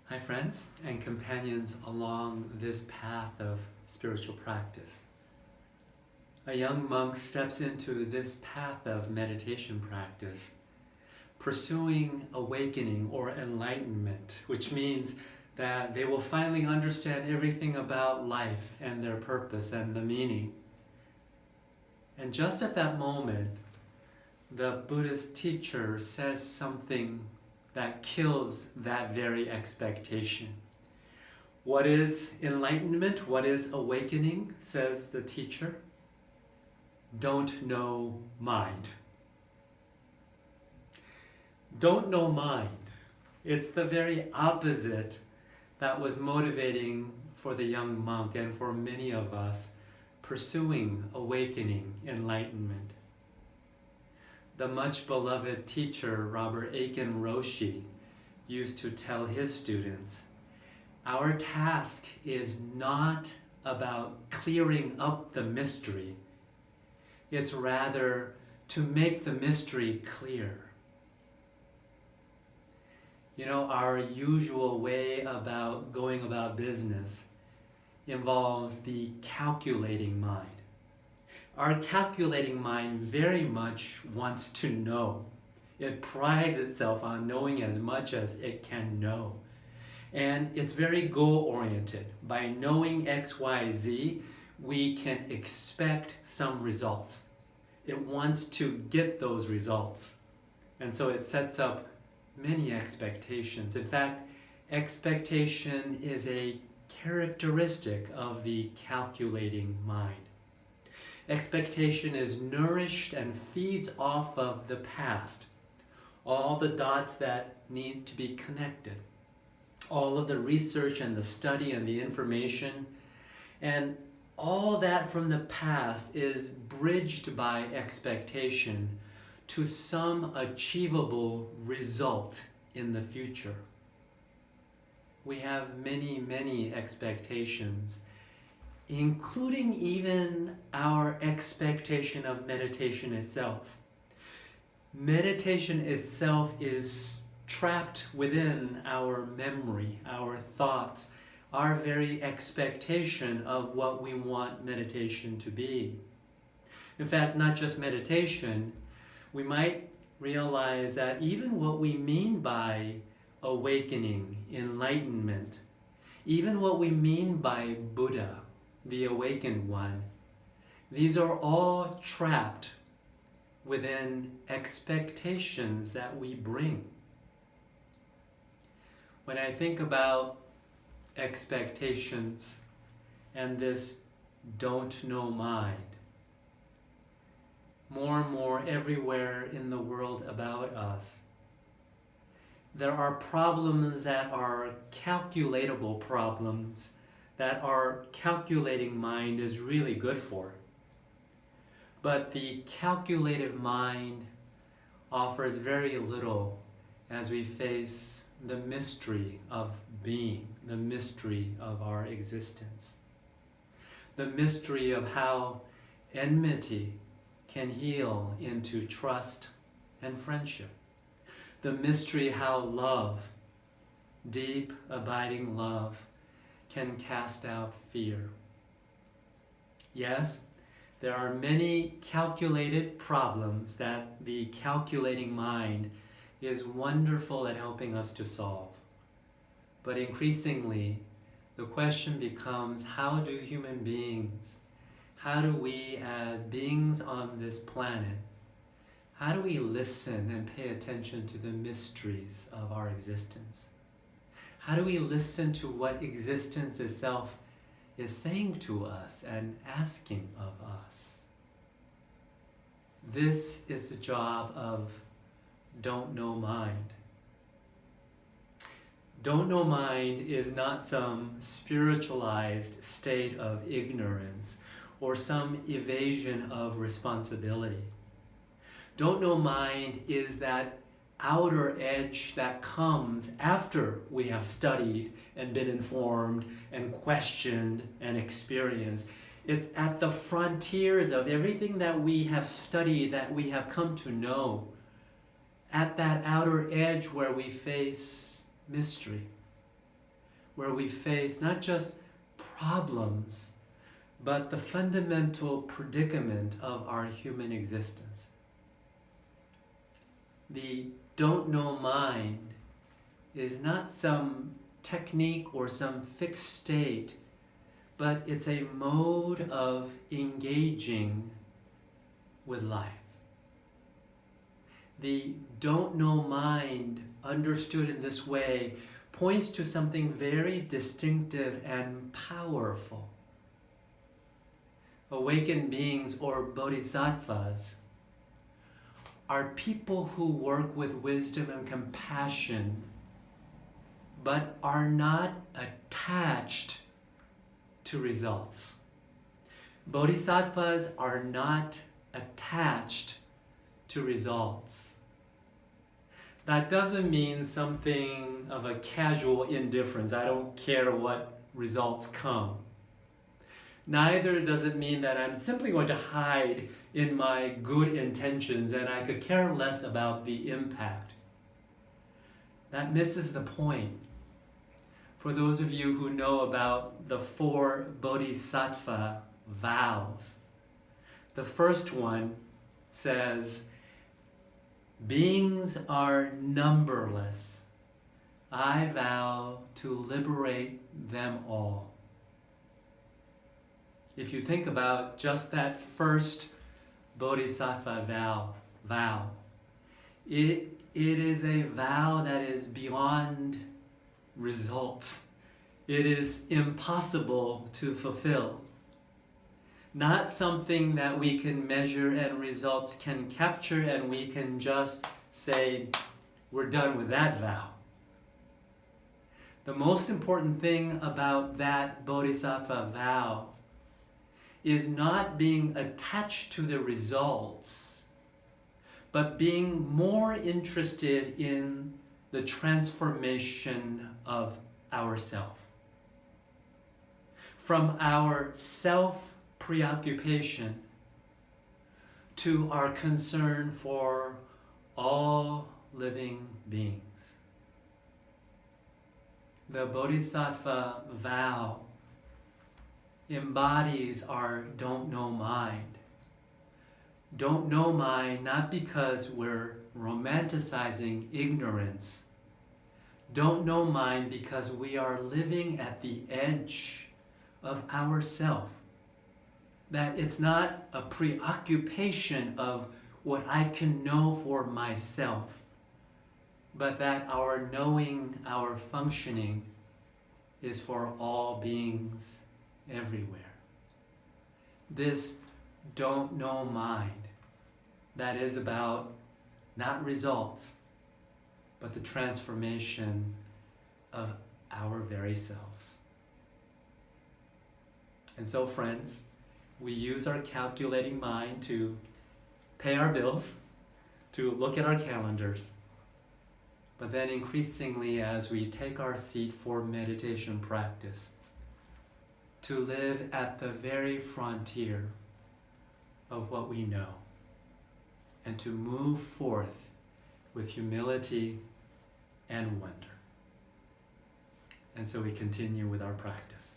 Hi friends and companions along this path of spiritual practice. A young monk steps into this path of meditation practice, pursuing awakening or enlightenment, which means that they will finally understand everything about life and their purpose and the meaning. And just at that moment, the Buddhist teacher says something that kills that very expectation. What is enlightenment? What is awakening? Says the teacher. Don't know mind. Don't know mind. It's the very opposite that was motivating for the young monk and for many of us pursuing awakening, enlightenment. The much beloved teacher Robert Aiken Roshi used to tell his students, our task is not about clearing up the mystery. It's rather to make the mystery clear. You know, our usual way about going about business involves the calculating mind. Our calculating mind very much wants to know. It prides itself on knowing as much as it can know. And it's very goal-oriented. By knowing X, Y, Z, we can expect some results. It wants to get those results. And so it sets up many expectations. In fact, expectation is a characteristic of the calculating mind. Expectation is nourished and feeds off of the past. All the dots that need to be connected. All of the research and the study and the information. And all that from the past is bridged by expectation to some achievable result in the future. We have many, many expectations, including even our expectation of meditation itself. Meditation itself is trapped within our memory, our thoughts, our very expectation of what we want meditation to be. In fact, not just meditation, we might realize that even what we mean by awakening, enlightenment, even what we mean by Buddha, the awakened one, these are all trapped within expectations that we bring. When I think about expectations and this don't know mind, more and more everywhere in the world about us, there are problems that are calculatable problems that our calculating mind is really good for. But the calculative mind offers very little as we face the mystery of being, the mystery of our existence, the mystery of how enmity can heal into trust and friendship, the mystery how love, deep, abiding love, can cast out fear. Yes, there are many calculated problems that the calculating mind is wonderful at helping us to solve. But increasingly, the question becomes, how do human beings, how do we as beings on this planet, how do we listen and pay attention to the mysteries of our existence? How do we listen to what existence itself is saying to us and asking of us? This is the job of don't know mind. Don't know mind is not some spiritualized state of ignorance or some evasion of responsibility. Don't know mind is that outer edge that comes after we have studied and been informed and questioned and experienced. It's at the frontiers of everything that we have studied, that we have come to know. At that outer edge where we face mystery. where we face not just problems, but the fundamental predicament of our human existence. The don't know mind is not some technique or some fixed state, but it's a mode of engaging with life. The don't know mind, understood in this way, points to something very distinctive and powerful. Awakened beings, or bodhisattvas, are people who work with wisdom and compassion, but are not attached to results. Bodhisattvas are not attached to results. That doesn't mean something of a casual indifference. I don't care what results come. Neither does it mean that I'm simply going to hide in my good intentions and I could care less about the impact. That misses the point. For those of you who know about the 4 bodhisattva vows, the first one says, beings are numberless. I vow to liberate them all. If you think about just that first bodhisattva vow, it is a vow that is beyond results. It is impossible to fulfill. Not something that we can measure and results can capture and we can just say, we're done with that vow. The most important thing about that bodhisattva vow is not being attached to the results, but being more interested in the transformation of ourself. From our self-preoccupation to our concern for all living beings. The Bodhisattva vow embodies our don't know mind. Don't know mind not because we're romanticizing ignorance. Don't know mind because we are living at the edge of ourself. That it's not a preoccupation of what I can know for myself, but that our knowing, our functioning is for all beings everywhere. This don't know mind that is about not results, but the transformation of our very selves. And so, friends, we use our calculating mind to pay our bills, to look at our calendars, but then increasingly as we take our seat for meditation practice, to live at the very frontier of what we know, and to move forth with humility and wonder. And so we continue with our practice.